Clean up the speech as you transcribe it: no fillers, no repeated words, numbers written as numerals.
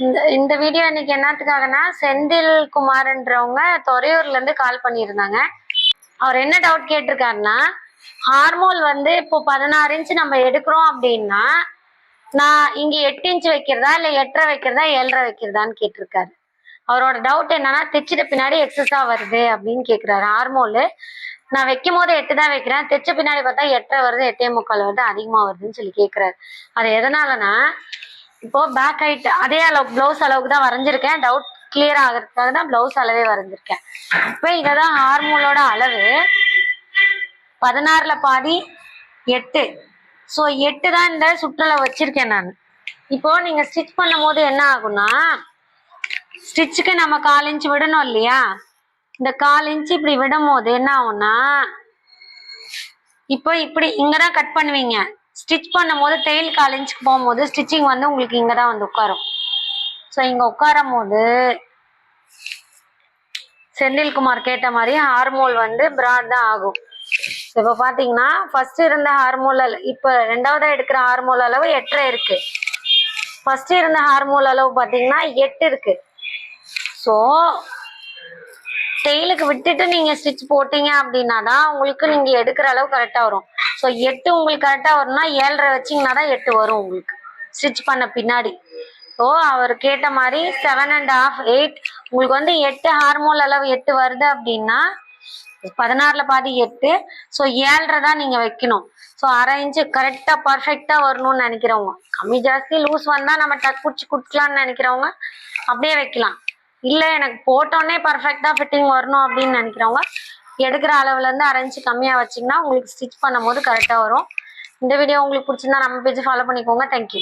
இந்த வீடியோ இன்னைக்கு என்னத்துக்காகனா, செந்தில் குமார்ன்றவங்க துறையூர்ல இருந்து கால் பண்ணியிருந்தாங்க. அவர் என்ன டவுட் கேட்டிருக்காருன்னா, ஹார்மோன் வந்து இப்போ 16 இன்ச் நம்ம எடுக்கிறோம் அப்படின்னா, நான் இங்க 8 இன்ச் வைக்கிறதா இல்ல 8.5 வைக்கிறதா 7.5 வைக்கிறதான்னு கேட்டிருக்காரு. அவரோட டவுட் என்னன்னா, தைச்சிட்ட பின்னாடி எக்ஸஸா வருது அப்படின்னு கேட்கிறாரு. ஹார்மோனு நான் வைக்கும் போது 8 தான் வைக்கிறேன், தைச்ச பின்னாடி பார்த்தா 8.5 வருது, 8.75 வருது, அதிகமா வருதுன்னு சொல்லி கேட்கிறாரு. அது எதனாலனா, இப்போ பேக் ஹைட் அதே அளவுக்கு பிளவுஸ் அளவுக்கு தான் வரைஞ்சிருக்கேன். டவுட் கிளியர் ஆகிறதுக்காக தான் பிளவுஸ் அளவே வரைஞ்சிருக்கேன். இப்போ இததான் ஹார்மோனோட அளவு. 16ல பாதி 8. ஸோ 8 தான் இந்த சுற்றலை வச்சிருக்கேன் நான். இப்போ நீங்க ஸ்டிச் பண்ணும் போது என்ன ஆகும்னா, ஸ்டிச்சுக்கு நம்ம 1/4 இன்ச் விடணும் இல்லையா? இந்த 1/4 இன்ச் இப்படி விடும் போது என்ன ஆகும்னா, இப்போ இப்படி இங்கதான் கட் பண்ணுவீங்க. ஸ்டிச் பண்ணும் போது டெய்ல் 1/4 இன்ச்சுக்கு போகும்போது ஸ்டிச்சிங் வந்து உங்களுக்கு இங்கதான் வந்து உட்காரும். ஸோ இங்க உட்காரும் போது செந்தில்குமார் கேட்ட மாதிரி ஹார்மோல் வந்து பிராட் தான் ஆகும். இப்போ பாத்தீங்கன்னா ஃபர்ஸ்ட் இருந்த ஹார்மோல் இப்ப ரெண்டாவதா எடுக்கிற ஹார்மோல் அளவு 8.5 இருக்கு. ஃபர்ஸ்ட் இருந்த ஹார்மோல் அளவு பாத்தீங்கன்னா 8 இருக்கு. ஸோ டெய்லுக்கு விட்டுட்டு நீங்க ஸ்டிச் போட்டீங்க அப்படின்னா தான் உங்களுக்கு நீங்க எடுக்கிற அளவு கரெக்டா வரும். ஸோ 8 உங்களுக்கு கரெக்டா வரும்னா 7.5 வச்சிங்கன்னா தான் 8 வரும் உங்களுக்கு ஸ்டிச் பண்ண பின்னாடி. ஸோ அவர் கேட்ட மாதிரி 7.5 8 உங்களுக்கு வந்து 8 ஹார்மோல் அளவு 8 வருது அப்படின்னா 16ல பாதி 8. ஸோ 7.5 தான் நீங்க வைக்கணும். ஸோ 1/2 இன்ச்சு கரெக்டா பர்ஃபெக்டா வரணும்னு நினைக்கிறவங்க, கம்மி ஜாஸ்தி லூஸ் வந்தா நம்ம டக் குடிச்சு குடிக்கலாம்னு நினைக்கிறவங்க அப்படியே வைக்கலாம். இல்ல எனக்கு போட்டோன்னே பர்ஃபெக்டா ஃபிட்டிங் வரணும் அப்படின்னு நினைக்கிறவங்க எடுக்கிற அளவுல இருந்து 1/2 இன்ச்சு கம்மியா வச்சிங்கன்னா உங்களுக்கு ஸ்டிச் பண்ணும் போது கரெக்டா வரும். இந்த வீடியோ உங்களுக்கு பிடிச்சிருந்தா நம்ம பேஜ் ஃபாலோ பண்ணிக்கோங்க. தேங்க்யூ.